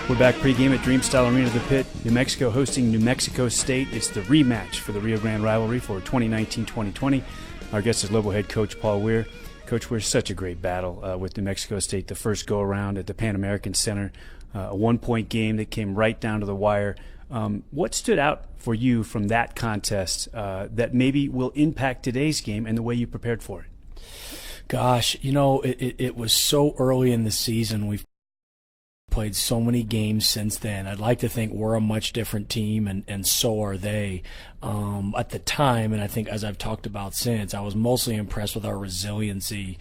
We're back pregame at Dreamstyle Arena, the Pit. New Mexico hosting New Mexico State. It's the rematch for the Rio Grande rivalry for 2019-2020. Our guest is Lobo head coach Paul Weir. Coach Weir, such a great battle with New Mexico State the first go-around at the Pan American Center. A one-point game that came right down to the wire. What stood out for you from that contest that maybe will impact today's game and the way you prepared for it? Gosh, it was so early in the season. We've played so many games since then. I'd like to think we're a much different team, and so are they. At the time, and I think as I've talked about since, I was mostly impressed with our resiliency,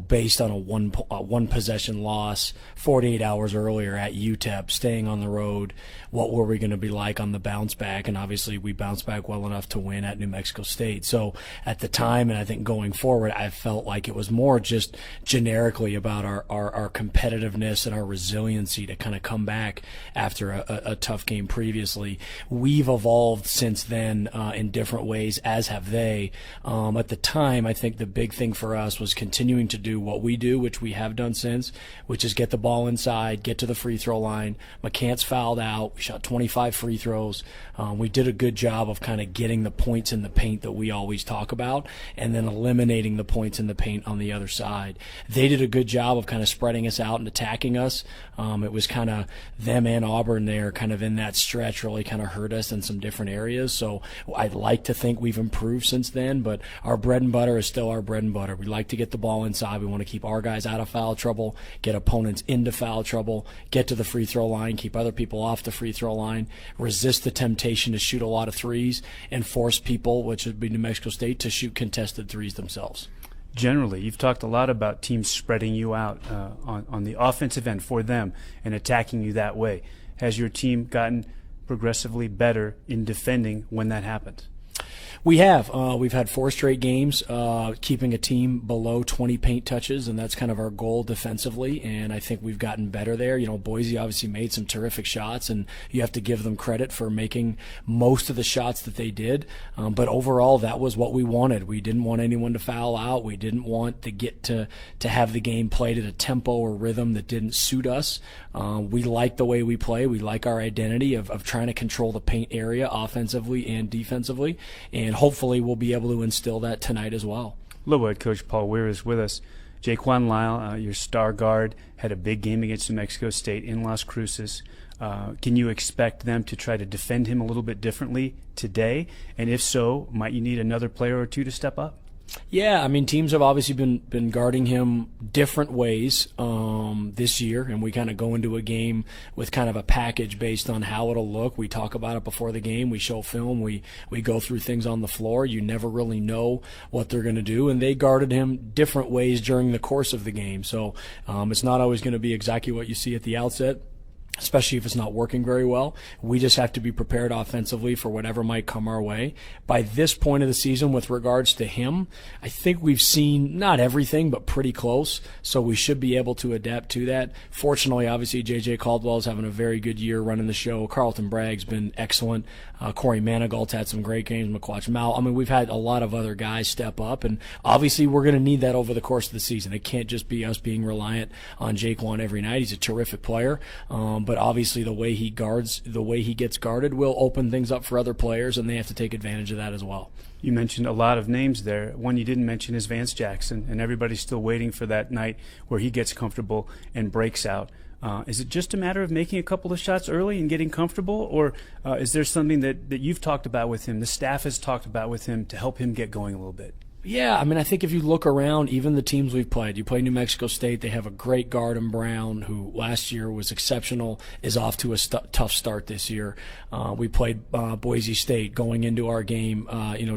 based on a one possession loss 48 hours earlier at UTEP, staying on the road. What were we going to be like on the bounce back? And obviously we bounced back well enough to win at New Mexico State. So at the time, and I think going forward, I felt like it was more just generically about our competitiveness and our resiliency to kind of come back after a tough game previously. We've evolved since then in different ways, as have they. At the time, I think the big thing for us was continuing to do what we do, which we have done since, which is get the ball inside, get to the free throw line. McCants fouled out. We shot 25 free throws. We did a good job of kind of getting the points in the paint that we always talk about, and then eliminating the points in the paint on the other side. They did a good job of kind of spreading us out and attacking us. It was kind of them and Auburn there kind of in that stretch really kind of hurt us in some different areas. So I'd like to think we've improved since then, but our bread and butter is still our bread and butter. We like to get the ball inside. We want to keep our guys out of foul trouble, get opponents into foul trouble, get to the free throw line, keep other people off the free throw line, resist the temptation to shoot a lot of threes, and force people, which would be New Mexico State, to shoot contested threes themselves. Generally, you've talked a lot about teams spreading you out on the offensive end for them and attacking you that way. Has your team gotten progressively better in defending when that happens? We have. We've had 4 straight games keeping a team below 20 paint touches, and that's kind of our goal defensively, and I think we've gotten better there. Boise obviously made some terrific shots, and you have to give them credit for making most of the shots that they did, but overall that was what we wanted. We didn't want anyone to foul out. We didn't want to get to have the game played at a tempo or rhythm that didn't suit us. We like the way we play. We like our identity of trying to control the paint area offensively and defensively, and hopefully we'll be able to instill that tonight as well. Lobo head coach Paul Weir is with us. Jaquan Lyle, your star guard, had a big game against New Mexico State in Las Cruces. Can you expect them to try to defend him a little bit differently today? And if so, might you need another player or two to step up? Yeah, I mean, teams have obviously been guarding him different ways this year, and we kind of go into a game with kind of a package based on how it'll look. We talk about it before the game. We show film. We go through things on the floor. You never really know what they're going to do, and they guarded him different ways during the course of the game. So it's not always going to be exactly what you see at the outset, especially if it's not working very well. We just have to be prepared offensively for whatever might come our way. By this point of the season, with regards to him, I think we've seen not everything, but pretty close, so we should be able to adapt to that. Fortunately, obviously, J.J. Caldwell's having a very good year running the show. Carlton Bragg's been excellent. Corey Manigault's had some great games. McQuatch Mal. I mean, we've had a lot of other guys step up, and obviously we're going to need that over the course of the season. It can't just be us being reliant on Jaquan every night. He's a terrific player. But obviously the way he gets guarded will open things up for other players, and they have to take advantage of that as well. You mentioned a lot of names there. One you didn't mention is Vance Jackson, and everybody's still waiting for that night where he gets comfortable and breaks out. Is it just a matter of making a couple of shots early and getting comfortable, or is there something that you've talked about with him, the staff has talked about with him to help him get going a little bit? Yeah, I mean, I think if you look around, even the teams we've played, you play New Mexico State, they have a great guard in Brown, who last year was exceptional, is off to a tough start this year. We played Boise State going into our game.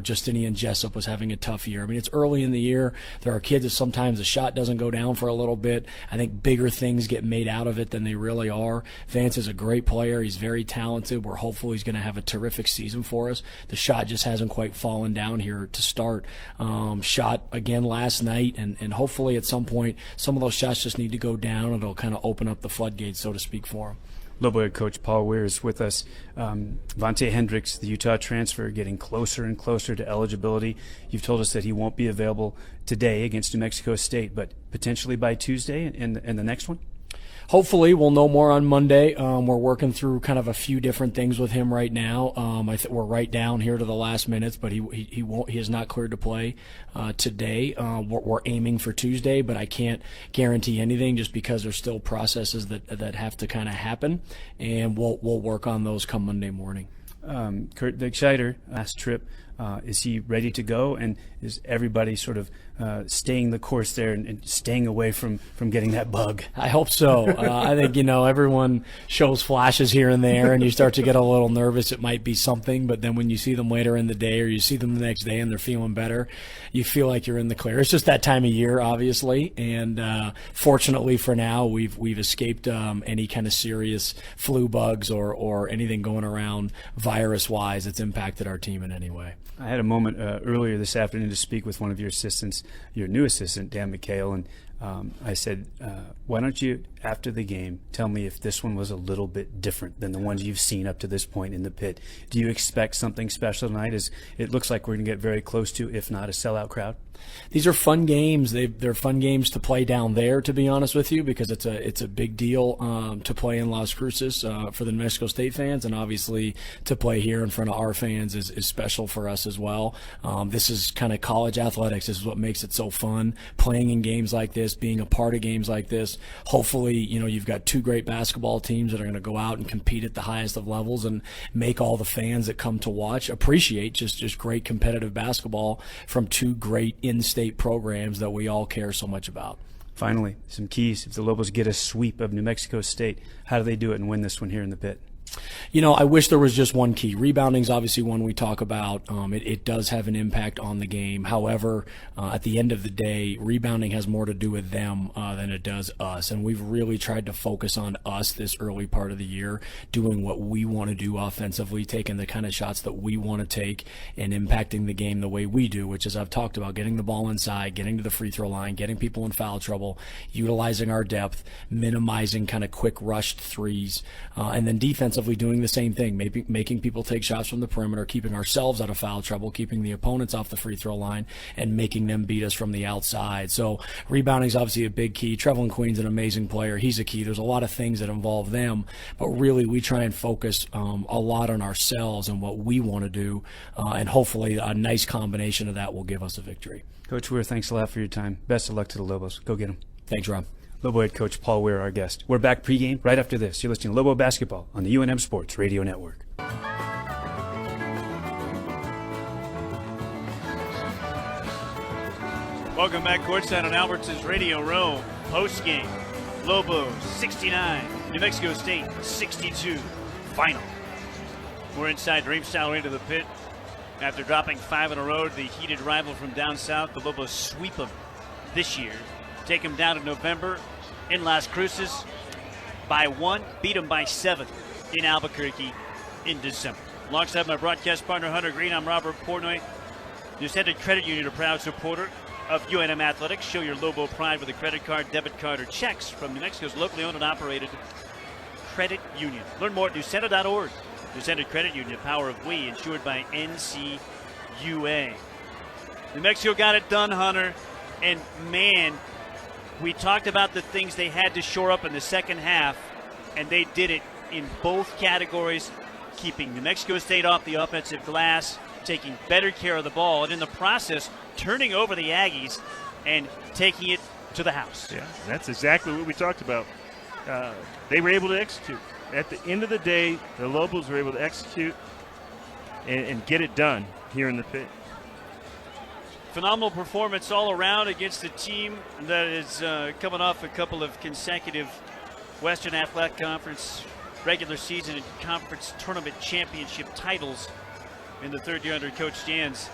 Justinian Jessup was having a tough year. I mean, it's early in the year. There are kids that sometimes the shot doesn't go down for a little bit. I think bigger things get made out of it than they really are. Vance is a great player. He's very talented. We're hopeful he's going to have a terrific season for us. The shot just hasn't quite fallen down here to start. Shot again last night, and hopefully at some point some of those shots just need to go down, and it'll kind of open up the floodgates, so to speak, for him. Lobo head coach Paul Weir is with us. Vontae Hendricks, the Utah transfer, getting closer and closer to eligibility. You've told us that he won't be available today against New Mexico State, but potentially by Tuesday and the next one? Hopefully, we'll know more on Monday. We're working through kind of a few different things with him right now. We're right down here to the last minutes, but he won't. He is not cleared to play today. We're aiming for Tuesday, but I can't guarantee anything just because there's still processes that have to kind of happen, and we'll work on those come Monday morning. Kurt Digscheiter, last trip, is he ready to go? And is everybody sort of staying the course there and staying away from getting that bug? I hope so. I think, everyone shows flashes here and there, and you start to get a little nervous. It might be something, but then when you see them later in the day or you see them the next day and they're feeling better, you feel like you're in the clear. It's just that time of year, obviously, and fortunately for now, we've escaped any kind of serious flu bugs or anything going around virus-wise that's impacted our team in any way. I had a moment earlier this afternoon to speak with one of your assistants, your new assistant, Dan McHale, and I said, why don't you, after the game, tell me if this one was a little bit different than the ones you've seen up to this point in the pit. Do you expect something special tonight? It looks like we're going to get very close to, if not a sellout crowd. These are fun games. They're fun games to play down there, to be honest with you, because it's a big deal to play in Las Cruces for the New Mexico State fans, and obviously to play here in front of our fans is special for us as well. This is kind of college athletics. This is what makes it so fun, playing in games like this, being a part of games like this. Hopefully, you've got two great basketball teams that are going to go out and compete at the highest of levels and make all the fans that come to watch appreciate just great competitive basketball from two great in-state programs that we all care so much about. Finally, some keys. If the Lobos get a sweep of New Mexico State, how do they do it and win this one here in the pit? I wish there was just one key. Rebounding is obviously one we talk about. It does have an impact on the game. However, at the end of the day, rebounding has more to do with them than it does us. And we've really tried to focus on us this early part of the year, doing what we want to do offensively, taking the kind of shots that we want to take and impacting the game the way we do, which is I've talked about, getting the ball inside, getting to the free throw line, getting people in foul trouble, utilizing our depth, minimizing kind of quick rushed threes, and then defensively doing the same thing, maybe making people take shots from the perimeter, keeping ourselves out of foul trouble, keeping the opponents off the free throw line, and making them beat us from the outside. So rebounding is obviously a big key. Trevlin Queen's an amazing player. He's a key. There's a lot of things that involve them, but really we try and focus a lot on ourselves and what we want to do, and hopefully a nice combination of that will give us a victory. Coach Weir, thanks a lot for your time. Best of luck to the Lobos. Go get them. Thanks, Rob. Lobo head coach Paul Weir, our guest. We're back pregame right after this. You're listening to Lobo Basketball on the UNM Sports Radio Network. Welcome back courtside on Albertson's Radio Row. Postgame, Lobos 69, New Mexico State 62. Final. We're inside Dreamstyle into the pit. After dropping 5 in a row to the heated rival from down south, the Lobos sweep them this year. Take them down in November in Las Cruces by 1, beat them by 7 in Albuquerque in December. Alongside my broadcast partner, Hunter Green, I'm Robert Portnoy. Descendant Credit Union, a proud supporter of UNM Athletics. Show your Lobo pride with a credit card, debit card, or checks from New Mexico's locally owned and operated credit union. Learn more at newcenter.org. Descendant Credit Union, power of we, insured by NCUA. New Mexico got it done, Hunter, and man, we talked about the things they had to shore up in the second half, and they did it in both categories, keeping New Mexico State off the offensive glass, taking better care of the ball, and in the process, turning over the Aggies and taking it to the house. Yeah, that's exactly what we talked about. They were able to execute. At the end of the day, the Lobos were able to execute and get it done here in the pit. Phenomenal performance all around against a team that is coming off a couple of consecutive Western Athletic Conference regular season and conference tournament championship titles in the third year under Coach Jans.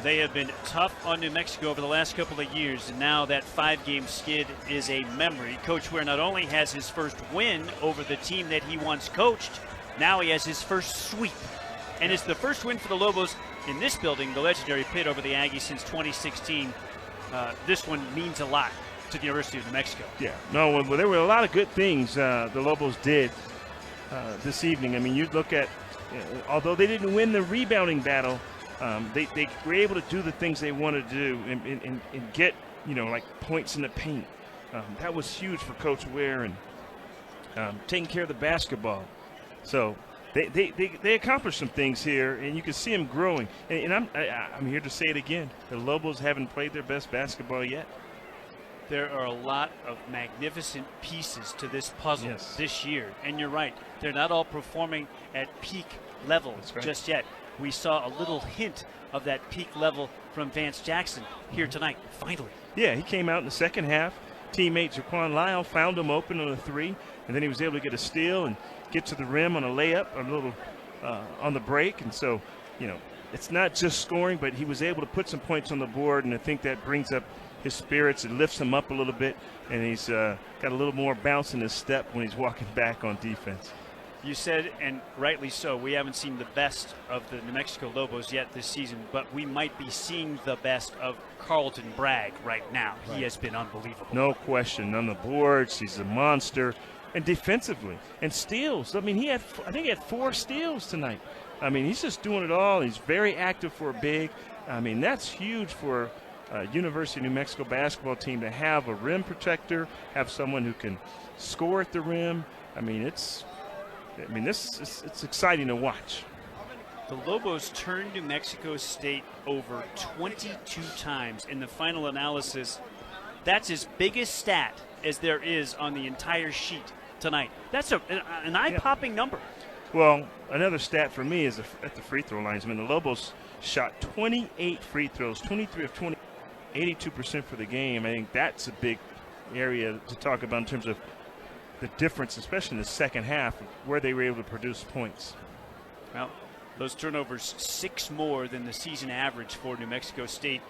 They have been tough on New Mexico over the last couple of years, and now that 5-game skid is a memory. Coach Weir not only has his first win over the team that he once coached, now he has his first sweep. And it's the first win for the Lobos in this building, the legendary pit, over the Aggies since 2016. This one means a lot to the University of New Mexico. Yeah, no, well, there were a lot of good things the Lobos did this evening. I mean, you look at, although they didn't win the rebounding battle, they were able to do the things they wanted to do and get, like points in the paint. That was huge for Coach Weir, and taking care of the basketball. So they accomplished some things here, and you can see them growing. And I'm here to say it again. The Lobos haven't played their best basketball yet. There are a lot of magnificent pieces to this puzzle this year. And you're right. They're not all performing at peak level just yet. We saw a little hint of that peak level from Vance Jackson here tonight, finally. Yeah, he came out in the second half. Teammate Jaquan Lyle found him open on a three, and then he was able to get a steal and get to the rim on a layup, a little on the break. And so, it's not just scoring, but he was able to put some points on the board, and I think that brings up his spirits and lifts him up a little bit, and he's got a little more bounce in his step when he's walking back on defense. You said, and rightly so, we haven't seen the best of the New Mexico Lobos yet this season, but we might be seeing the best of Carlton Bragg right now. Right. He has been unbelievable. No question. On the boards, he's a monster. And defensively, and steals. I think he had 4 steals tonight. I mean, he's just doing it all. He's very active for a big. I mean, that's huge for University of New Mexico basketball team to have a rim protector, have someone who can score at the rim. It's exciting to watch. The Lobos turned New Mexico State over 22 times in the final analysis. That's his biggest stat as there is on the entire sheet tonight. That's an eye-popping number. Well, another stat for me is at the free throw lines. I mean, the Lobos shot 28 free throws, 23 of 20, 82% for the game. I think that's a big area to talk about in terms of the difference, especially in the second half, where they were able to produce points. Well, those turnovers 6 more than the season average for New Mexico State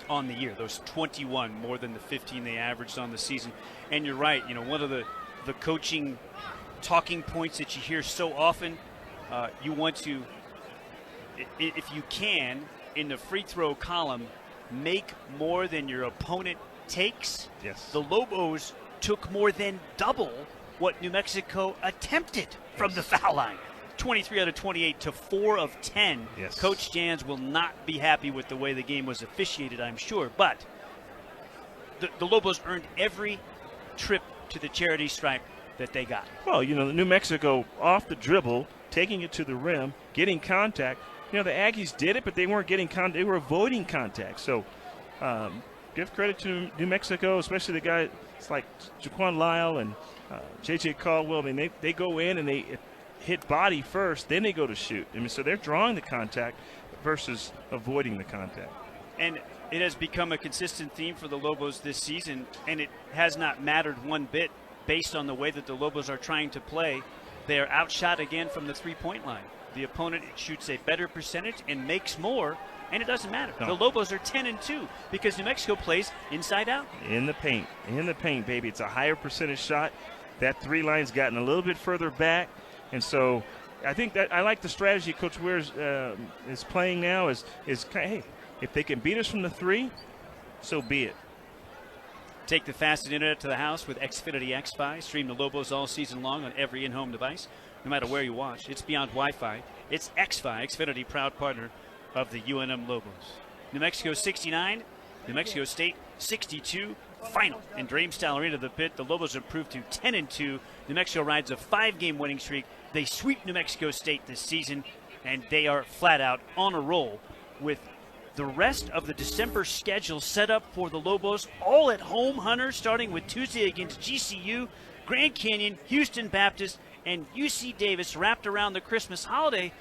on the year. Those 21 more than the 15 they averaged on the season. And you're right, one of the coaching talking points that you hear so often, you want to, if you can, in the free throw column, make more than your opponent takes. Yes. The Lobos took more than double what New Mexico attempted from the foul line. 23 out of 28 to 4 of 10. Yes. Coach Jans will not be happy with the way the game was officiated, I'm sure. But the Lobos earned every trip to the charity stripe that they got. Well, New Mexico off the dribble, taking it to the rim, getting contact. The Aggies did it, but they weren't getting contact. They were avoiding contact. So give credit to New Mexico, especially the guys like Jaquan Lyle and J.J. Caldwell. I mean, they go in and they hit body first, then they go to shoot. I mean, so they're drawing the contact versus avoiding the contact. And it has become a consistent theme for the Lobos this season, and it has not mattered one bit based on the way that the Lobos are trying to play. They are outshot again from the three-point line. The opponent shoots a better percentage and makes more, and it doesn't matter. No. The Lobos are 10-2 because New Mexico plays inside out. In the paint, baby. It's a higher percentage shot. That three line's gotten a little bit further back, and so I think that I like the strategy Coach Weir is playing now. Is hey, if they can beat us from the three, so be it. Take the fastest internet to the house with Xfinity XFi. Stream the Lobos all season long on every in-home device, no matter where you watch. It's beyond Wi-Fi. It's XFi, Xfinity, proud partner of the UNM Lobos. New Mexico 69, New Mexico State 62. Final in Dreamstyle Arena, the Pit. The Lobos improved to 10-2. New Mexico rides a 5-game winning streak. They sweep New Mexico State this season, and they are flat out on a roll with the rest of the December schedule set up for the Lobos, all at home, Hunter, starting with Tuesday against GCU, Grand Canyon, Houston Baptist, and UC Davis wrapped around the Christmas holiday.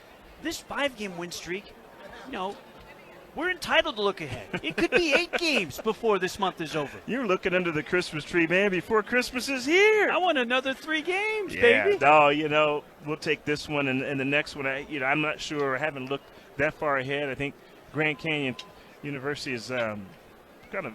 This 5-game win streak, we're entitled to look ahead. It could be 8 games before this month is over. You're looking under the Christmas tree, man, before Christmas is here. I want another 3 games, baby. No, we'll take this one and the next one. I'm not sure. I haven't looked that far ahead. I think Grand Canyon University is kind of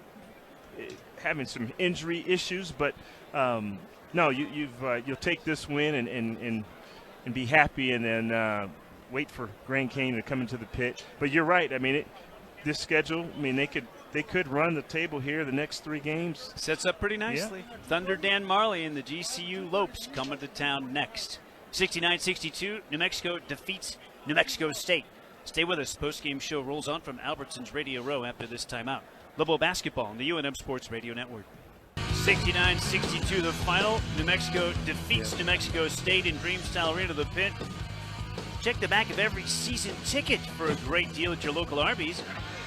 having some injury issues, but no, you'll take this win and be happy, and then wait for Grand Canyon to come into the pit. But you're right. I mean, this schedule. I mean, they could run the table here the next 3 games. Sets up pretty nicely. Yeah. Thunder Dan Marley and the GCU Lopes coming to town next. 69-62. New Mexico defeats New Mexico State. Stay with us. Post-game show rolls on from Albertsons Radio Row after this timeout. Lobo basketball on the UNM Sports Radio Network. 69-62 the final. New Mexico defeats New Mexico State in Dreamstyle Arena, the Pit. Check the back of every season ticket for a great deal at your local Arby's.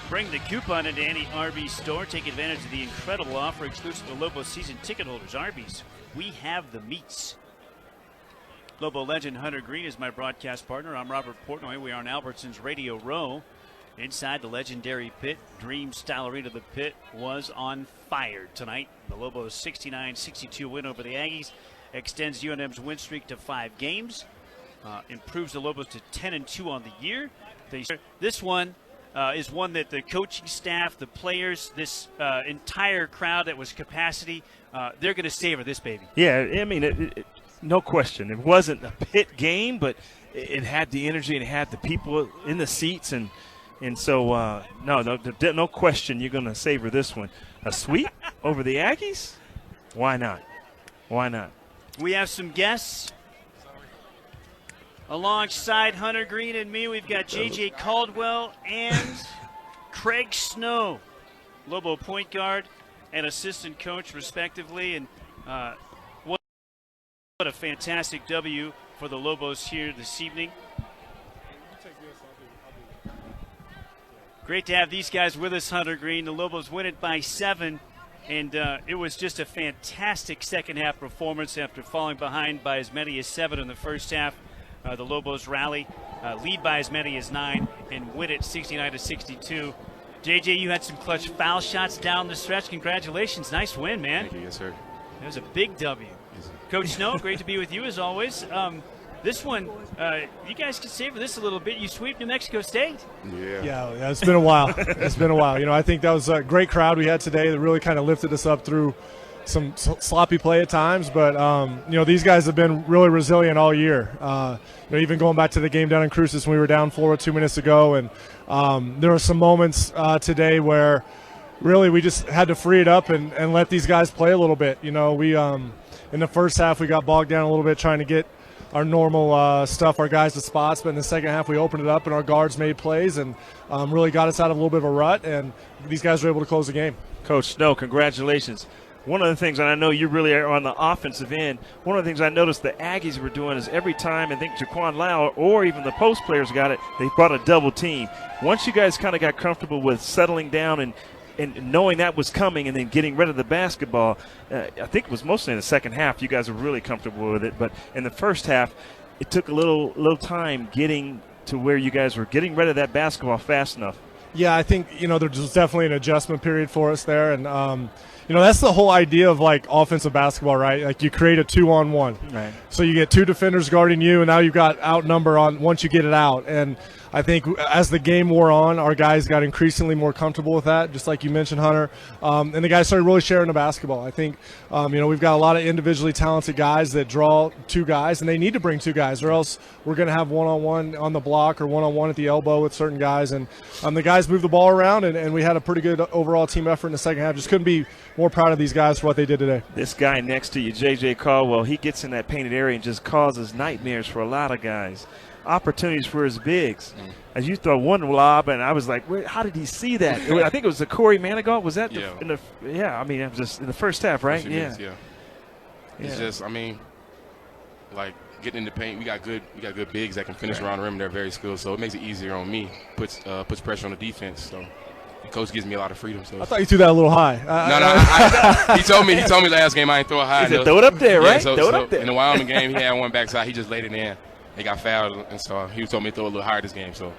Bring the coupon into any Arby's store. Take advantage of the incredible offer exclusive to Lobo season ticket holders. Arby's, we have the meats. Lobo legend Hunter Green is my broadcast partner. I'm Robert Portnoy. We are on Albertsons Radio Row. Inside the legendary Pit, Dreamstyle Arena, the Pit was on fire tonight. The Lobos' 69-62 win over the Aggies extends UNM's win streak to 5 games. Improves the Lobos to 10-2 on the year. This one is one that the coaching staff, the players, this entire crowd that was capacity, they're going to savor this baby. Yeah, I mean, no question. It wasn't a Pit game, but it had the energy and it had the people in the seats, and so no question you're going to savor this one. A sweep over the Aggies? Why not? Why not? We have some guests. Alongside Hunter Green and me, we've got J.J. Caldwell and Craig Snow, Lobo point guard and assistant coach, respectively. And what a fantastic W for the Lobos here this evening. Great to have these guys with us, Hunter Green. The Lobos win it by 7, and it was just a fantastic second-half performance after falling behind by as many as 7 in the first half. The Lobos rally, lead by as many as 9, and win it 69-62. JJ, you had some clutch foul shots down the stretch. Congratulations. Nice win, man. Thank you. Yes, sir. It was a big W. Yes, Coach Snow, great to be with you as always. This one, you guys can savor this a little bit. You sweep New Mexico State. Yeah, it's been a while. It's been a while. You know, I think that was a great crowd we had today that really kind of lifted us up through some sloppy play at times, but you know, these guys have been really resilient all year. You know, even going back to the game down in Cruces when we were down 4 2 minutes ago, and there were some moments today where really we just had to free it up and let these guys play a little bit. You know, we in the first half we got bogged down a little bit trying to get our normal stuff, our guys to spots, but in the second half we opened it up and our guards made plays and really got us out of a little bit of a rut, and these guys were able to close the game. Coach Snow, congratulations. One of the things, and I know you really are on the offensive end, one of the things I noticed the Aggies were doing is every time I think Jaquan Lau or even the post players got it, they brought a double team. Once you guys kind of got comfortable with settling down and knowing that was coming and then getting rid of the basketball, I think it was mostly in the second half you guys were really comfortable with it. But in the first half, it took a little time getting to where you guys were getting rid of that basketball fast enough. Yeah, I think, you know, there's definitely an adjustment period for us there, and you know, that's the whole idea of like offensive basketball, right? Like you create a 2-on-1. Right. So you get 2 defenders guarding you, and now you've got outnumber on once you get it out. And I think as the game wore on, our guys got increasingly more comfortable with that, just like you mentioned, Hunter. And the guys started really sharing the basketball. I think, you know, we've got a lot of individually talented guys that draw 2 guys, and they need to bring 2 guys, or else we're going to have one-on-one on the block or one-on-one at the elbow with certain guys. And the guys moved the ball around, and we had a pretty good overall team effort in the second half. Just couldn't be more proud of these guys for what they did today. This guy next to you, J.J. Caldwell, he gets in that painted area and just causes nightmares for a lot of guys. Opportunities for his bigs. As you throw one lob, and I was like, how did he see that? I think it was the Corey Manigault. Was that? I mean, it was just in the first half, right? Yeah. It's just, I mean, like getting in the paint. We got good bigs that can finish around the rim. They're very skilled, so it makes it easier on me. Puts pressure on the defense. So the coach gives me a lot of freedom. So I thought you threw that a little high. He told me last game I ain't throw it high. He said, throw it up there, right? Throw it up there. In the Wyoming game, he had one backside. He just laid it in. He got fouled, and so he told me to throw a little higher this game. So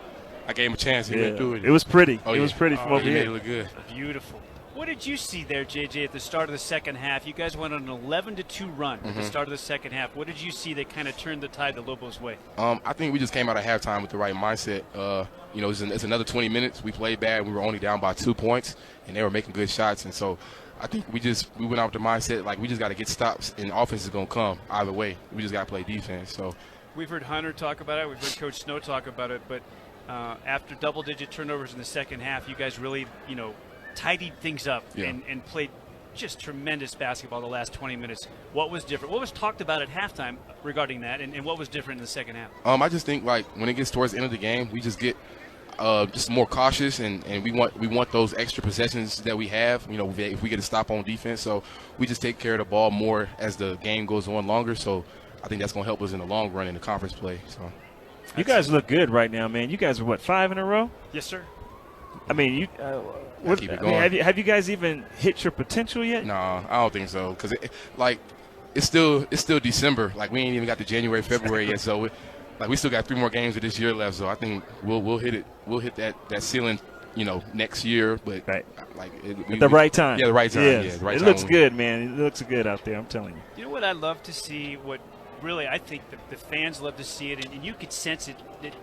I gave him a chance. He went through it. It was pretty. Oh, it was pretty from over he here. made it look good. Beautiful. What did you see there, JJ, at the start of the second half? You guys went on an 11-2 run at the start of the second half. What did you see that kind of turned the tide the Lobos' way? I think we just came out of halftime with the right mindset. You know, it's another 20 minutes. We played bad. We were only down by 2 points, and they were making good shots. And so I think we went out with the mindset, like, we just got to get stops, and offense is going to come either way. We just got to play defense. So we've heard Hunter talk about it. We've heard Coach Snow talk about it. But after double-digit turnovers in the second half, you guys really, you know, tidied things up and played just tremendous basketball the last 20 minutes. What was different? What was talked about at halftime regarding that, and what was different in the second half? I just think, like, when it gets towards the end of the game, we just get just more cautious, and we want those extra possessions that we have. You know, if we get a stop on defense, so we just take care of the ball more as the game goes on longer. So I think that's going to help us in the long run in the conference play. So you guys look good right now, man. You guys are what, 5 in a row? Yes, sir. I mean, keep it going. Have you guys even hit your potential yet? No, I don't think so, because it's still December. Like, we ain't even got to January, February yet. So we still got 3 more games of this year left. So I think we'll hit it. We'll hit that ceiling, you know, next year. But right. At the right time. Yeah, the right time. Yes. Yeah, the right it time. Looks good, man. It looks good out there. I'm telling you. You know what I love to see? What really I think the fans love to see it, and you could sense it. That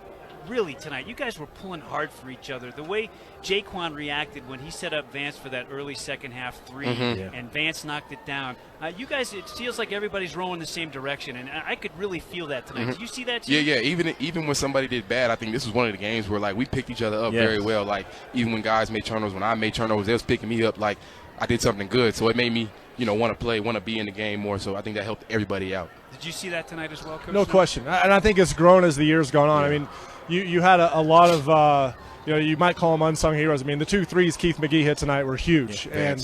really tonight, you guys were pulling hard for each other. The way Jaquan reacted when he set up Vance for that early second half 3, and Vance knocked it down. You guys, it feels like everybody's rowing the same direction, and I could really feel that tonight. Did you see that too? Yeah. Even when somebody did bad, I think this was one of the games where, like, we picked each other up very well. Like, even when guys made turnovers, when I made turnovers, they was picking me up like I did something good. So it made me, you know, want to play, want to be in the game more. So I think that helped everybody out. Did you see that tonight as well, Coach? No question. And I think it's grown as the year's gone on. Yeah. I mean, you had a lot of you know, you might call them unsung heroes. I mean, the 2 threes Keith McGee hit tonight were huge, and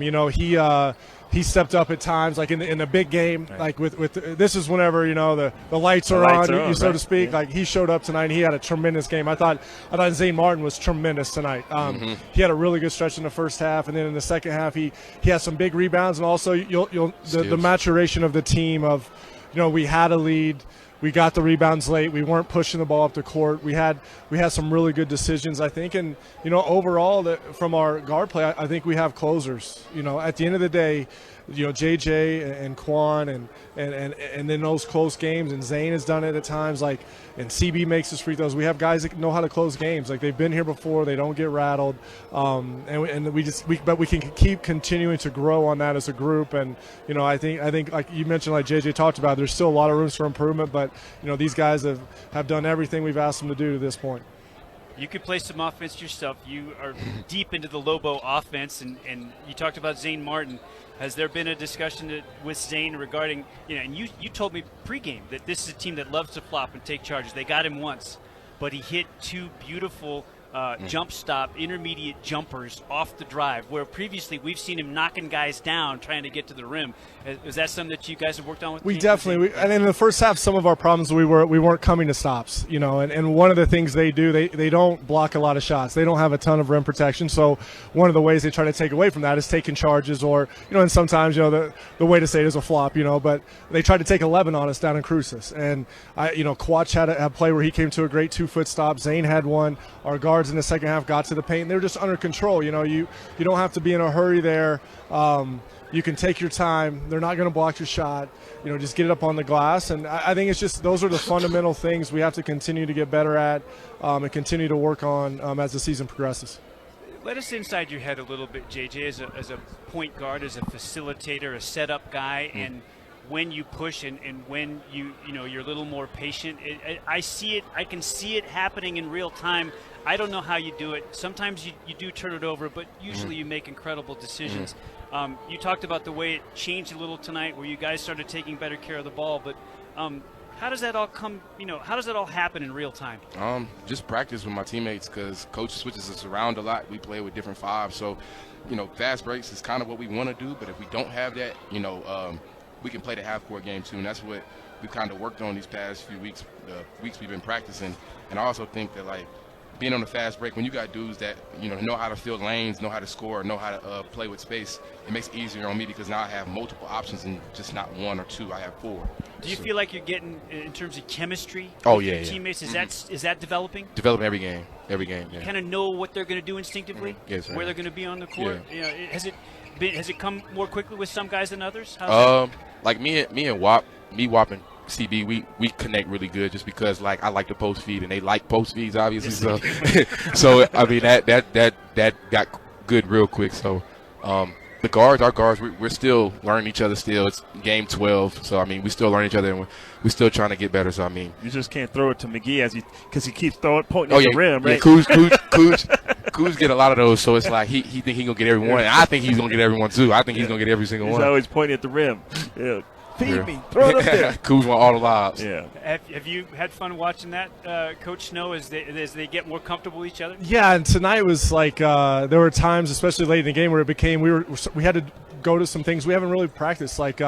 you know, he stepped up at times, like in the big game, like with this is whenever, you know, the lights are on, so to speak. Like, he showed up tonight, and he had a tremendous game. I thought Zane Martin was tremendous tonight. He had a really good stretch in the first half, and then in the second half he had some big rebounds, and also the maturation of the team of, you know, we had a lead. We got the rebounds late. We weren't pushing the ball up the court. We had some really good decisions, I think. And, you know, overall, from our guard play, I think we have closers. You know, at the end of the day, you know, JJ and Quan and then those close games, and Zane has done it at times, like, and CB makes his free throws. We have guys that know how to close games. Like, they've been here before. They don't get rattled. And we can keep continuing to grow on that as a group. And, you know, I think like you mentioned, like JJ talked about, there's still a lot of rooms for improvement, but, you know, these guys have done everything we've asked them to do to this point. You could play some offense yourself. You are deep into the Lobo offense, and you talked about Zane Martin. Has there been a discussion with Zane regarding, you know, and you told me pregame that this is a team that loves to flop and take charges. They got him once, but he hit 2 beautiful jump stop, intermediate jumpers off the drive, where previously we've seen him knocking guys down trying to get to the rim. Is that something that you guys have worked on with the We team? definitely, and in the first half, some of our problems, we weren't coming to stops, you know, and one of the things they do, they don't block a lot of shots. They don't have a ton of rim protection, so one of the ways they try to take away from that is taking charges, or, you know, and sometimes, you know, the way to say it is a flop, you know, but they tried to take 11 on us down in Cruces, and you know, Quach had a play where he came to a great 2-foot stop. Zane had one. Our guards in the second half got to the paint. They were just under control. You know, you don't have to be in a hurry there. You can take your time. They're not going to block your shot. You know, just get it up on the glass. And I think it's just those are the fundamental things we have to continue to get better at and continue to work on as the season progresses. Let us inside your head a little bit, JJ, as a point guard, as a facilitator, a setup guy, and when you push and when you're a little more patient. I see it. I can see it happening in real time. I don't know how you do it. Sometimes you do turn it over, but usually you make incredible decisions. You talked about the way it changed a little tonight, where you guys started taking better care of the ball. But how does that all come? You know, how does that all happen in real time? Just practice with my teammates, because coach switches us around a lot. We play with different fives, so you know, fast breaks is kind of what we want to do. But if we don't have that, you know, we can play the half-court game too, and that's what we kind of worked on these past few weeks, the weeks we've been practicing. And I also think that, like, being on the fast break, when you got dudes that, you know how to fill lanes, know how to score, know how to play with space, it makes it easier on me, because now I have multiple options and just not 1 or 2. I have 4. Do you feel like you're getting, in terms of chemistry with your teammates? Is that developing? Developing every game. Yeah. You kind of know what they're going to do instinctively, yes, where they're going to be on the court. Yeah. You know, has it come more quickly with some guys than others? Like me and Wap and CB, we connect really good, just because, like, I like to post feed and they like post feeds, obviously. So I mean that got good real quick. So our guards, we're still learning each other. Still, it's game 12. So I mean, we still learn each other, and we're still trying to get better. So I mean, you just can't throw it to McGee because he keeps pointing at the rim, right? Yeah, Kuz get a lot of those. So it's like he think he gonna get every one, and I think he's gonna get every one too. I think he's gonna get every single one. He's always pointing at the rim. Yeah. Feed me. Throw it up there. Kuz won all the lobs. Yeah. Have you had fun watching that, Coach Snow, as they get more comfortable with each other? Yeah, and tonight was like there were times, especially late in the game, where it became we had to go to some things we haven't really practiced, like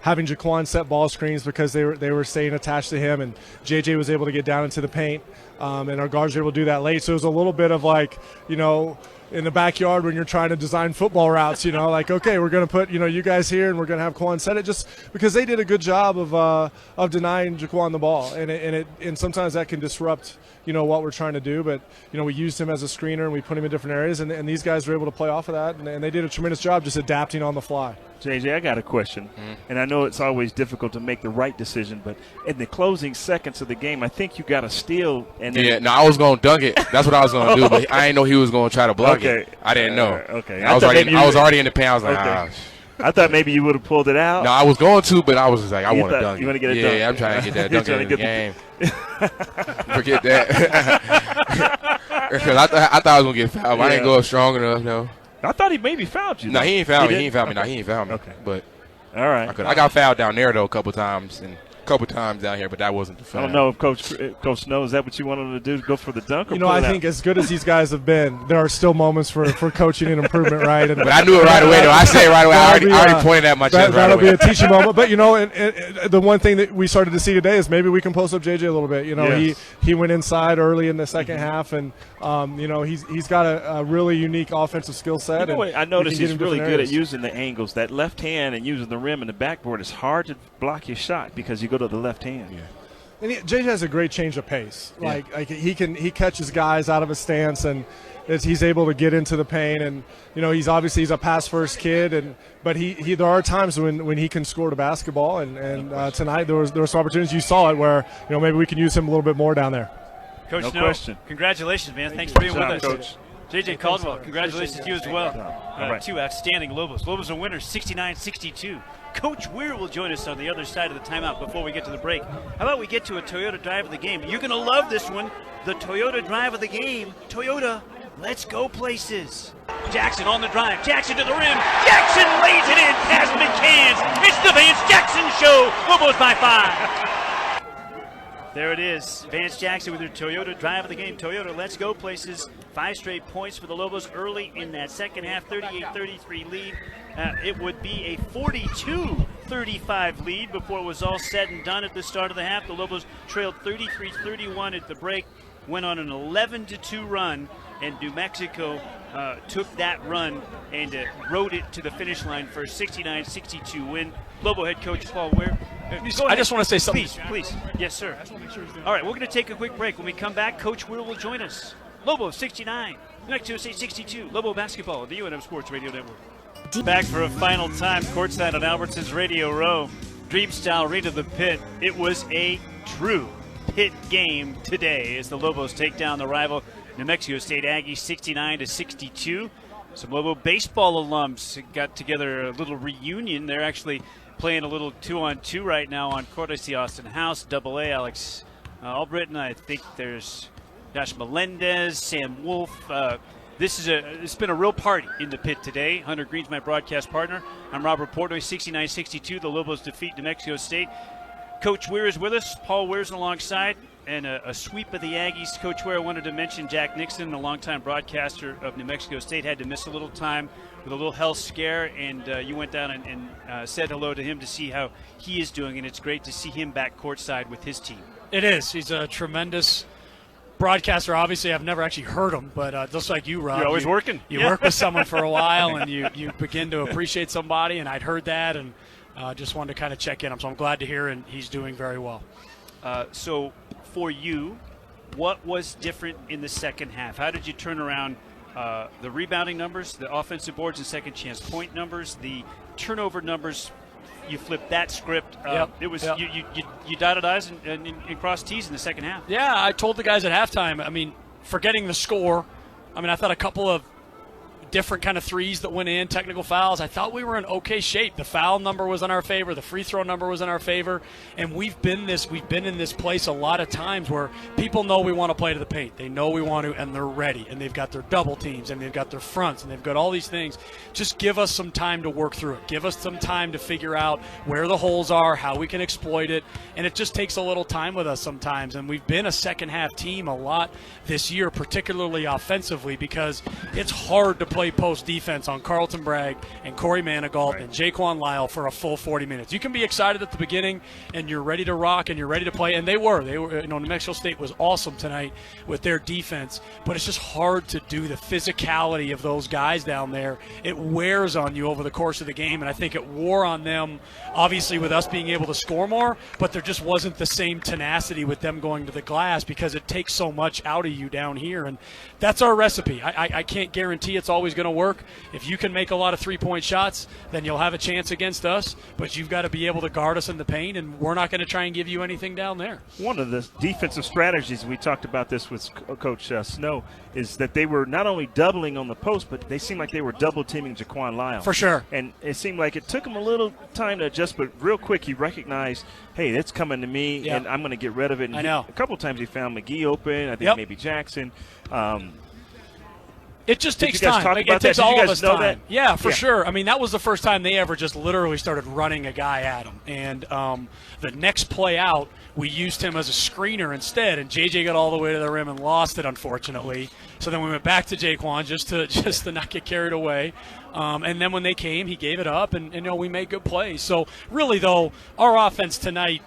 having Jaquan set ball screens because they were staying attached to him, and JJ was able to get down into the paint, and our guards were able to do that late. So it was a little bit of like, in the backyard when you're trying to design football routes, like, okay, we're going to put, you guys here and we're going to have Quan set it, just because they did a good job of denying Jaquan the ball. And sometimes that can disrupt, what we're trying to do. But, we used him as a screener and we put him in different areas, and these guys were able to play off of that. And they did a tremendous job just adapting on the fly. JJ, I got a question. And I know it's always difficult to make the right decision, but in the closing seconds of the game, I think you got a steal. And then I was going to dunk it. That's what I was going to do, but I didn't know he was going to try to block it. I didn't know. Okay. I was already in the paint. I was like, I thought maybe you would have pulled it out. No, I was going to, but I was just like, I want to dunk it. You want to get it done? Yeah, I'm trying to get that dunk in the game. Forget that. Because I thought I was going to get fouled. I didn't go up strong enough, no. I thought he maybe fouled you. No, he ain't fouled me. He ain't fouled me. Okay. But all right. I got fouled down there, though, a couple times down here, but that wasn't the foul. I don't know if Coach Snow, is that what you wanted to do, go for the dunk? Or I think as good as these guys have been, there are still moments for coaching and improvement, right? But I knew it right away, though. I said it right away. I already pointed at my chest right away. That'll be a teaching moment. But, the one thing that we started to see today is maybe we can post up JJ a little bit. Yes. He went inside early in the second half, and, he's got a really unique offensive skill set. I noticed he's really good at using the angles. That left hand and using the rim and the backboard is hard to block your shot because you go to the left hand. Yeah. And JJ has a great change of pace. Like he catches guys out of his stance, and he's able to get into the paint. And he's a pass first kid, but there are times when he can score the basketball. And tonight there was some opportunities. You saw it where maybe we can use him a little bit more down there. Coach, no question. Congratulations, man. Thanks for being with us, Coach. JJ Caldwell. Congratulations to you as well. All right. Two outstanding Lobos. Lobos are winners, 69-62. Coach Weir will join us on the other side of the timeout before we get to the break. How about we get to a Toyota drive of the game? You're going to love this one. The Toyota drive of the game. Toyota, let's go places. Jackson on the drive. Jackson to the rim. Jackson lays it in past McCanns. It's the Vance Jackson Show. Lobos by 5. There it is. Vance Jackson with her Toyota drive of the game. Toyota, let's go places. 5 straight points for the Lobos early in that second half. 38-33 lead. It would be a 42-35 lead before it was all said and done at the start of the half. The Lobos trailed 33-31 at the break, went on an 11-2 run, and New Mexico took that run and rode it to the finish line for a 69-62 win. Lobo head coach Paul Weir. I just want to say something. Please. Yes, sir. All right, we're going to take a quick break. When we come back, Coach Weir will join us. Lobo 69, New Mexico State 62. Lobo basketball, the UNM Sports Radio Network. Back for a final time, courtside on Albertsons Radio Row. Dream style read of the pit. It was a true pit game today as the Lobos take down the rival New Mexico State Aggies 69-62. Some Lobo baseball alums got together a little reunion. They're actually playing a little 2-on-2 right now on court. I see Austin House, Double-A, Alex Albritton. I think there's Josh Melendez, Sam Wolf. It's been a real party in the pit today. Hunter Green's my broadcast partner. I'm Robert Portnoy, 69-62. The Lobos defeat New Mexico State. Coach Weir is with us. Paul Weir's alongside. And a sweep of the Aggies. Coach Weir, I wanted to mention Jack Nixon, a longtime broadcaster of New Mexico State, had to miss a little time with a little health scare, and you went down and said hello to him to see how he is doing, and it's great to see him back courtside with his team. It is. He's a tremendous broadcaster. Obviously, I've never actually heard him, but just like you, Rob. You're always working. You work with someone for a while, and you begin to appreciate somebody, and I'd heard that, and just wanted to kind of check in. So I'm glad to hear, and he's doing very well. So for you, what was different in the second half? How did you turn around the rebounding numbers, the offensive boards and second chance point numbers, the turnover numbers? You flipped that script. It was you dotted I's and crossed T's in the second half. Yeah, I told the guys at halftime, forgetting the score, I thought a couple of different kind of threes that went in, technical fouls. I thought we were in okay shape. The foul number was in our favor. The free throw number was in our favor. And we've been in this place a lot of times where people know we want to play to the paint. They know we want to, and they're ready. And they've got their double teams, and they've got their fronts, and they've got all these things. Just give us some time to work through it. Give us some time to figure out where the holes are, how we can exploit it. And it just takes a little time with us sometimes. And we've been a second-half team a lot this year, particularly offensively, because it's hard to play post defense on Carlton Bragg and Corey Manigault and Jaquan Lyle for a full 40 minutes. You can be excited at the beginning, and you're ready to rock, and you're ready to play, and they were. New Mexico State was awesome tonight with their defense, but it's just hard to do. The physicality of those guys down there, it wears on you over the course of the game, and I think it wore on them, obviously, with us being able to score more, but there just wasn't the same tenacity with them going to the glass because it takes so much out of you down here, and that's our recipe. I can't guarantee it's always going to work. If you can make a lot of three-point shots, then you'll have a chance against us, but you've got to be able to guard us in the paint, and we're not going to try and give you anything down there. One of the defensive strategies, we talked about this with Coach Snow, is that they were not only doubling on the post, but they seemed like they were double-teaming Jaquan Lyle. For sure. And it seemed like it took him a little time to adjust, but real quick he recognized, hey, it's coming to me, and I'm going to get rid of it. And I know. A couple of times he found McGee open, I think maybe Jackson. It just takes you guys time. talk It about takes that? Did you all of guys us know time. that? Yeah, for sure. I mean, that was the first time they ever just literally started running a guy at him. And the next play out, we used him as a screener instead, and JJ got all the way to the rim and lost it, unfortunately. So then we went back to Jaquan just to not get carried away. And then when they came, he gave it up, and we made good plays. So really, though, our offense tonight,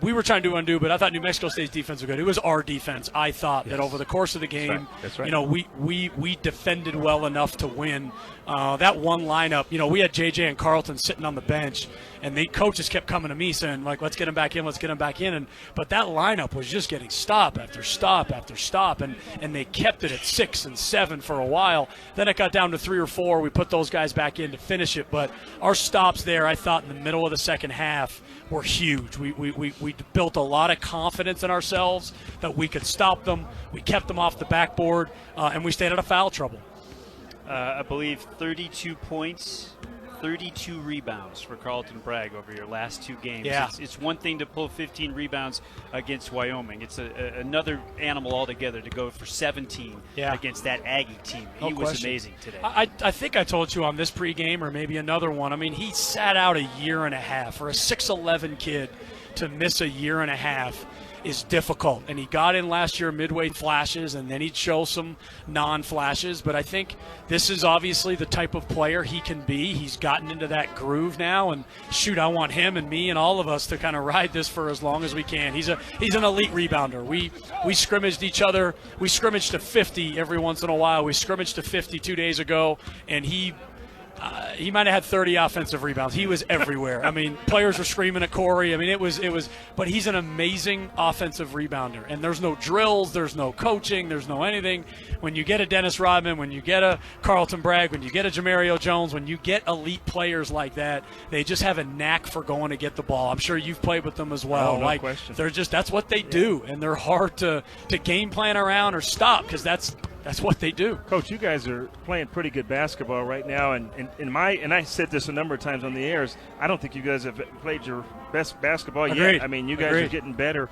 we were trying to undo, but I thought New Mexico State's defense was good. It was our defense, I thought, that over the course of the game, That's right. we defended well enough to win. That one lineup, we had JJ and Carlton sitting on the bench, and the coaches kept coming to me saying, like, let's get him back in. But that lineup was just getting stop after stop after stop, and they kept it at 6 and 7 for a while. Then it got down to 3 or 4. We put those guys back in to finish it. But our stops there, I thought, in the middle of the second half were huge. We built a lot of confidence in ourselves that we could stop them. We kept them off the backboard, and we stayed out of foul trouble. I believe 32 points, 32 rebounds for Carlton Bragg over your last 2 games. Yeah. It's one thing to pull 15 rebounds against Wyoming. It's another animal altogether to go for 17 against that Aggie team. He was amazing today. I think I told you on this pregame or maybe another one. I mean, he sat out a year and a half. For a 6'11 kid to miss a year and a half is difficult. And he got in last year midway flashes, and then he'd show some non-flashes. But I think this is obviously the type of player he can be. He's gotten into that groove now, and shoot, I want him and me and all of us to kind of ride this for as long as we can. He's an elite rebounder. We scrimmaged each other. We scrimmaged to 50 every once in a while. We scrimmaged to 50 2 days ago, and he might have had 30 offensive rebounds. He was everywhere. I mean, players were screaming at Corey. I mean, it was. But he's an amazing offensive rebounder. And there's no drills, there's no coaching, there's no anything. When you get a Dennis Rodman, when you get a Carlton Bragg, when you get a Jamario Jones, when you get elite players like that, they just have a knack for going to get the ball. I'm sure you've played with them as well. Oh, no question. That's what they do, and they're hard to game plan around or stop because that's what they do. Coach, you guys are playing pretty good basketball right now, and I said this a number of times on the airs, I don't think you guys have played your best basketball Agreed. yet. I mean, you guys are getting better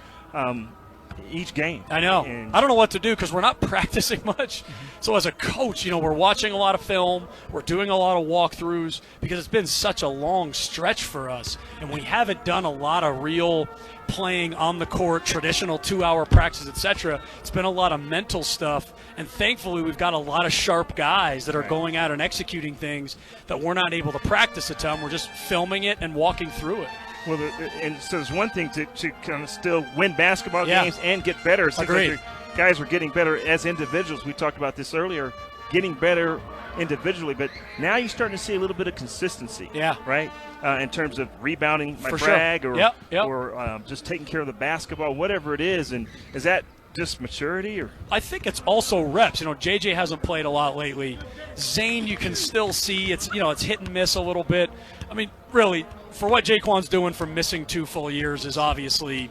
each game. I know. And I don't know what to do because we're not practicing much. So as a coach, we're watching a lot of film. We're doing a lot of walkthroughs because it's been such a long stretch for us, and we haven't done a lot of real playing on the court, traditional 2-hour practice, etc. It's been a lot of mental stuff, and thankfully we've got a lot of sharp guys that are going out and executing things that we're not able to practice a ton. We're just filming it and walking through it. Well, and so there's one thing to kind of still win basketball games and get better. It seems Agreed. like the guys are getting better as individuals. We talked about this earlier, getting better individually, but now you're starting to see a little bit of consistency. Yeah. Right? In terms of rebounding my For brag sure. or just taking care of the basketball, whatever it is. And is that just maturity? Or I think it's also reps. JJ hasn't played a lot lately. Zane, you can still see it's hit and miss a little bit. I mean, really, for what Jaquan's doing for missing 2 full years is obviously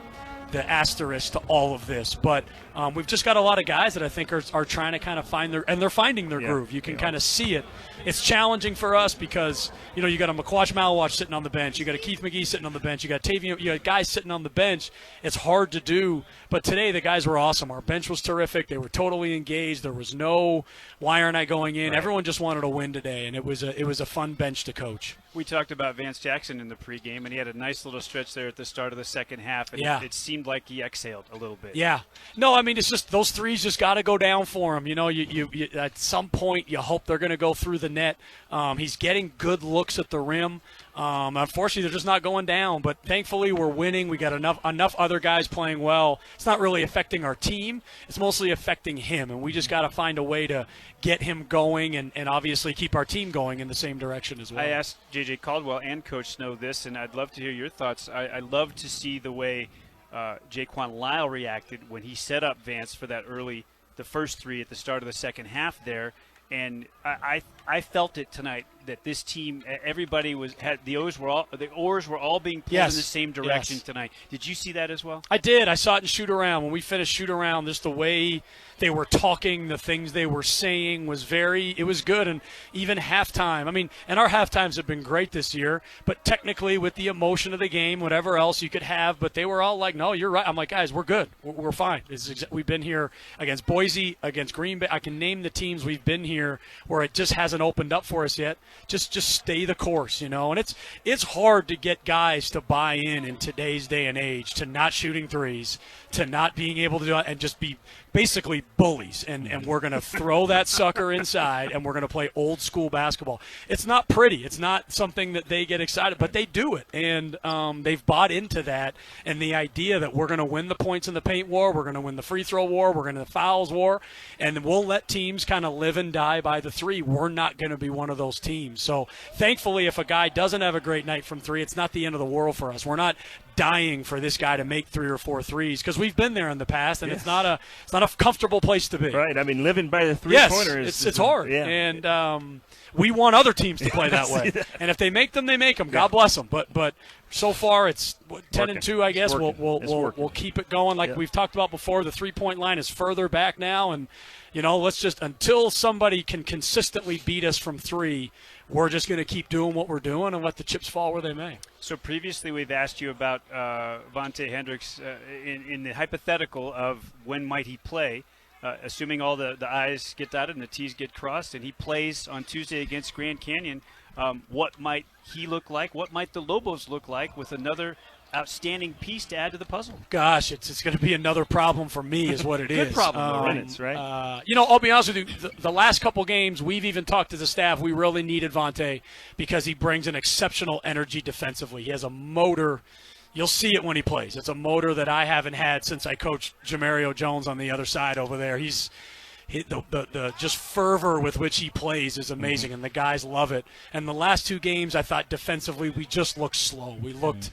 the asterisk to all of this. But we've just got a lot of guys that I think are trying to kind of find they're finding their groove. You can kind of see it. It's challenging for us because, you got a McQuatch Malawatch sitting on the bench. You got a Keith McGee sitting on the bench. You got Tavian, you got guys sitting on the bench. It's hard to do. But today the guys were awesome. Our bench was terrific. They were totally engaged. There was no, why aren't I going in? Right. Everyone just wanted to win today, and it was a fun bench to coach. We talked about Vance Jackson in the pregame, and he had a nice little stretch there at the start of the second half, and it seemed like he exhaled a little bit. Yeah. No, I mean, it's just those threes just got to go down for him. You at some point you hope they're going to go through the net. He's getting good looks at the rim. Unfortunately, they're just not going down, but thankfully we're winning. We got enough other guys playing well. It's not really affecting our team. It's mostly affecting him, and we just got to find a way to get him going and obviously keep our team going in the same direction as well. I asked J.J. Caldwell and Coach Snow this, and I'd love to hear your thoughts. I love to see the way Jaquan Lyle reacted when he set up Vance for the first three at the start of the second half there. And I felt it tonight that this team, everybody had the oars were all being pulled in the same direction tonight. Did you see that as well? I did. I saw it in shoot around. When we finished shoot around, just the way they were talking, the things they were saying it was good. And even halftime, I mean, and our halftimes have been great this year, but technically with the emotion of the game, whatever else you could have, but they were all like, no, you're right. I'm like, guys, we're good. We're fine. We've been here against Boise, against Green Bay. I can name the teams we've been here where it just hasn't opened up for us yet. Just stay the course, and it's hard to get guys to buy in today's day and age to not shooting threes, to not being able to do it, and just be basically bullies, and we're going to throw that sucker inside, and we're going to play old school basketball. It's not pretty. It's not something that they get excited, but they do it, and they've bought into that, and the idea that we're going to win the points in the paint war, we're going to win the free throw war, we're going to the fouls war, and we'll let teams kind of live and die by the three. We're not going to be one of those teams. So thankfully, if a guy doesn't have a great night from three, it's not the end of the world for us. We're not dying for this guy to make 3 or 4 threes because we've been there in the past, and it's not a comfortable place to be. Right. I mean, living by the three-pointer it's hard. Yeah. And we want other teams to play that way. And if they make them, they make them. God bless them. But so far it's 10-2. I guess we'll keep it going like we've talked about before. The 3-point line is further back now, and let's just until somebody can consistently beat us from three, we're just going to keep doing what we're doing and let the chips fall where they may. So previously we've asked you about Vontae Hendricks in the hypothetical of when might he play, assuming all the I's get dotted and the T's get crossed, and he plays on Tuesday against Grand Canyon. What might he look like? What might the Lobos look like with another outstanding piece to add to the puzzle? Gosh, it's going to be another problem for me is what it is. Good problem, right? I'll be honest with you, the last couple games, we've even talked to the staff, we really needed Vontae because he brings an exceptional energy defensively. He has a motor. You'll see it when he plays. It's a motor that I haven't had since I coached Jamario Jones on the other side over there. The just fervor with which he plays is amazing, and the guys love it. And the last 2 games, I thought defensively we just looked slow. We looked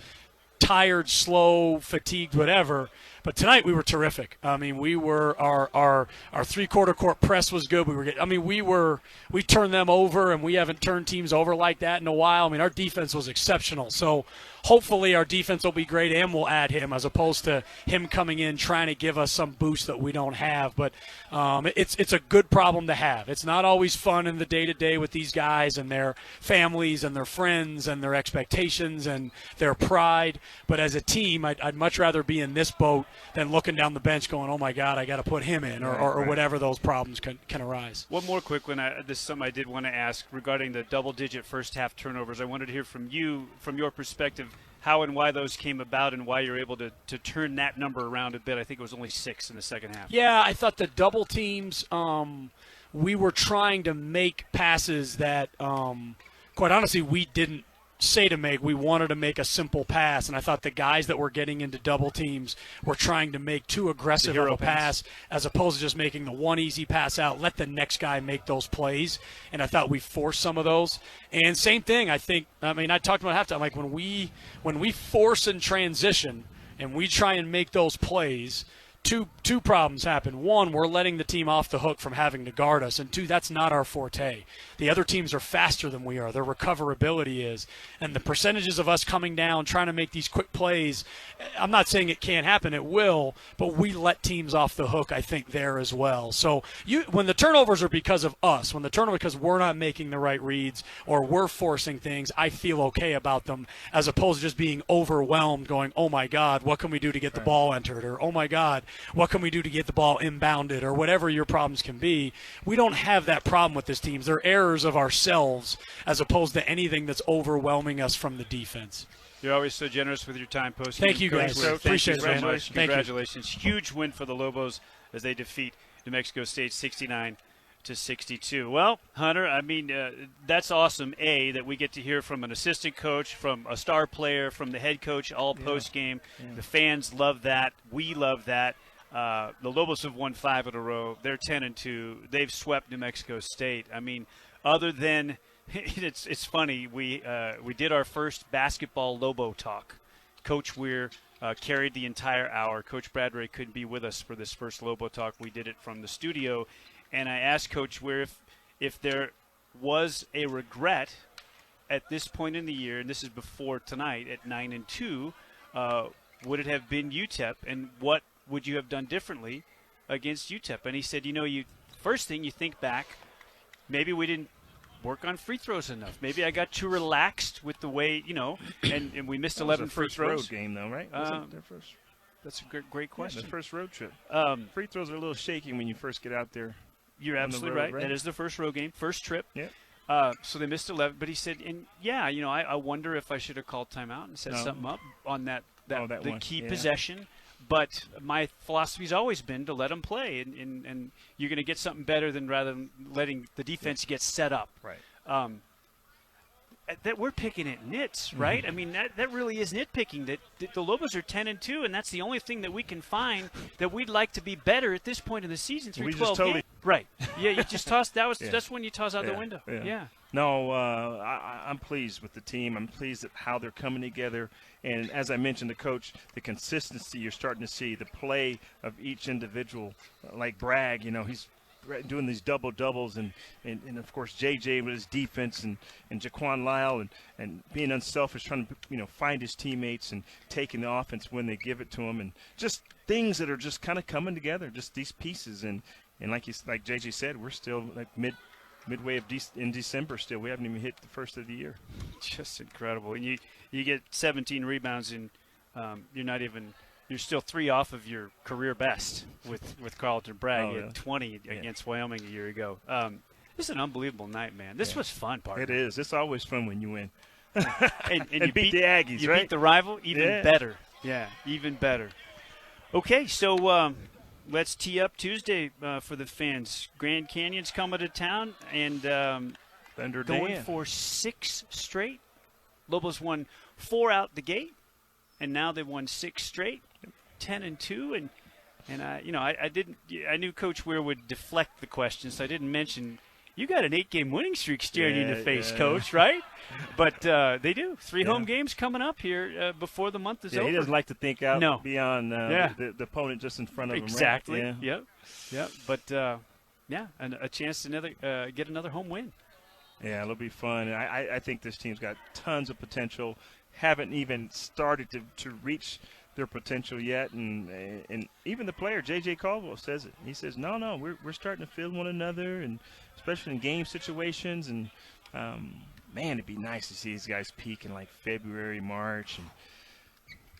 tired, slow, fatigued, whatever. But tonight we were terrific. I mean, we were our 3-quarter court press was good. We turned them over, and we haven't turned teams over like that in a while. I mean, our defense was exceptional. So hopefully our defense will be great, and we'll add him as opposed to him coming in trying to give us some boost that we don't have. But it's a good problem to have. It's not always fun in the day-to-day with these guys and their families and their friends and their expectations and their pride. But as a team, I'd much rather be in this boat than looking down the bench going, oh, my God, I got to put him in or whatever those problems can arise. One more quick one. This is something I did want to ask regarding the double-digit first-half turnovers. I wanted to hear from you, from your perspective, how and why those came about and why you're able to turn that number around a bit. I think it was only 6 in the second half. Yeah, I thought the double teams, we were trying to make passes that, quite honestly, we didn't say to make. We wanted to make a simple pass, and I thought the guys that were getting into double teams were trying to make too aggressive of a pass as opposed to just making the one easy pass out, let the next guy make those plays, and I thought we forced some of those. And same thing, I talked about halftime, like when we force in transition and we try and make those plays, two problems happen. One, we're letting the team off the hook from having to guard us, and two, that's not our forte. The other teams are faster than we are. Their recoverability is, and the percentages of us coming down trying to make these quick plays. I'm not saying it can't happen; it will, but we let teams off the hook, I think, there as well. So when the turnovers are because of us, when the turnover because we're not making the right reads or we're forcing things, I feel okay about them, as opposed to just being overwhelmed, going, "Oh my God, what can we do to get the ball entered?" or "Oh my God, what can we do to get the ball inbounded?" or whatever your problems can be. We don't have that problem with this team. They're errors of ourselves as opposed to anything that's overwhelming us from the defense. You're always so generous with your time, Post. Thank you, guys. Appreciate it, man. Congratulations. Congratulations. Huge win for the Lobos as they defeat New Mexico State 69-62. Well, Hunter, I mean, that's awesome, A, that we get to hear from an assistant coach, from a star player, from the head coach all post-game. Yeah. The fans love that. We love that. The Lobos have won 5 in a row. They're 10-2. They've swept New Mexico State. I mean, other than it's funny, we did our first basketball Lobo talk. Coach Weir carried the entire hour. Coach Bradbury couldn't be with us for this first Lobo talk. We did it from the studio, and I asked Coach Weir if there was a regret at this point in the year, and this is before tonight at 9-2, would it have been UTEP, and what would you have done differently against UTEP? And he said, first thing you think back, maybe we didn't work on free throws enough. Maybe I got too relaxed with the way, and we missed 11 free throws. Road game, though, right? Was their first? That's a great question. The first road trip. Free throws are a little shaky when you first get out there. You're absolutely right. That is the first road game, first trip. Yeah. So they missed 11. But he said, I wonder if I should have called timeout and set something up on the key possession. But my philosophy's always been to let them play, and you're going to get something better rather than letting the defense get set up. Right. That we're picking at nits, right? I mean, that really is nitpicking. That the Lobos are 10-2, and that's the only thing that we can find that we'd like to be better at this point in the season through 12 games. Right. Yeah, you just tossed. That's when you toss out the window. Yeah. No, I'm pleased with the team. I'm pleased at how they're coming together. And as I mentioned, the coach, the consistency you're starting to see, the play of each individual, like Bragg, he's doing these double-doubles, and of course, J.J. with his defense, and Jaquan Lyle, and being unselfish, trying to, find his teammates and taking the offense when they give it to him, and just things that are just kind of coming together, just these pieces. And like J.J. said, we're still like midway in December still. We haven't even hit the first of the year. Just incredible. And you get 17 rebounds, and you're still 3 off of your career best with Carlton Bragg. You had 20 against Wyoming a year ago. This is an unbelievable night, man. This was fun, partner. It is. It's always fun when you win. and you beat the Aggies, you right? Beat the rival, even better. Yeah, even better. Okay, so let's tee up Tuesday for the fans. Grand Canyon's coming to town, and going for 6 straight. Lobos won 4 out the gate, and now they've won 6 straight, 10-2, and I knew Coach Weir would deflect the question, so I didn't mention you got an 8-game winning streak staring you in the face, Coach, right? But they do. 3 home games coming up here before the month is over. He doesn't like to think out beyond the opponent just in front of him. Exactly. Right? Yeah. Yep. But and a chance to get another home win. Yeah, it'll be fun. I think this team's got tons of potential. Haven't even started to reach their potential yet, and even the player J.J. Caldwell says it. He says, no, we're starting to feel one another, and especially in game situations. And man, it'd be nice to see these guys peak in like February, March, and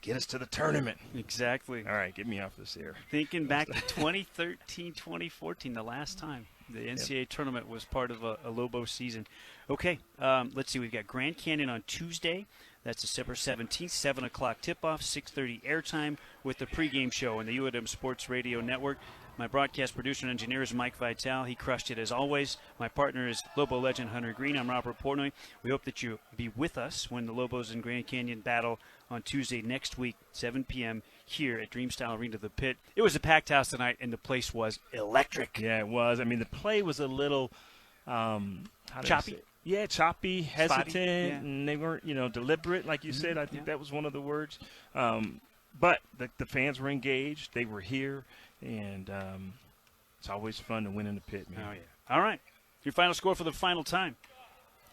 get us to the tournament. Exactly. All right, get me off this air. Thinking back to 2013, 2014, the last time the NCAA tournament was part of a Lobo season. Okay, let's see. We've got Grand Canyon on Tuesday. That's December 17th, 7 o'clock tip-off, 6:30 airtime with the pregame show on the UNM Sports Radio Network. My broadcast producer and engineer is Mike Vitale. He crushed it as always. My partner is Lobo legend Hunter Green. I'm Robert Portnoy. We hope that you be with us when the Lobos and Grand Canyon battle on Tuesday next week, 7 p.m. here at Dreamstyle Arena, the Pit. It was a packed house tonight, and the place was electric. Yeah, it was. I mean, the play was a little choppy. Yeah, choppy, hesitant, Spotty, and they weren't, deliberate, like you said. I think that was one of the words. But the fans were engaged. They were here, and it's always fun to win in the pit, man. Oh, yeah. All right. Your final score for the final time.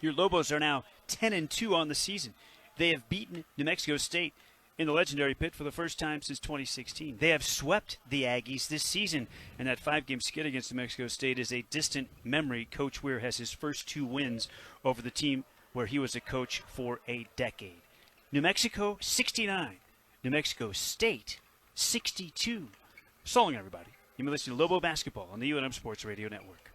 Your Lobos are now 10-2 on the season. They have beaten New Mexico State in the legendary pit for the first time since 2016. They have swept the Aggies this season, and that 5-game skid against New Mexico State is a distant memory. Coach Weir has his first 2 wins over the team where he was a coach for a decade. New Mexico, 69. New Mexico State, 62. So long, everybody. You may listen to Lobo Basketball on the UNM Sports Radio Network.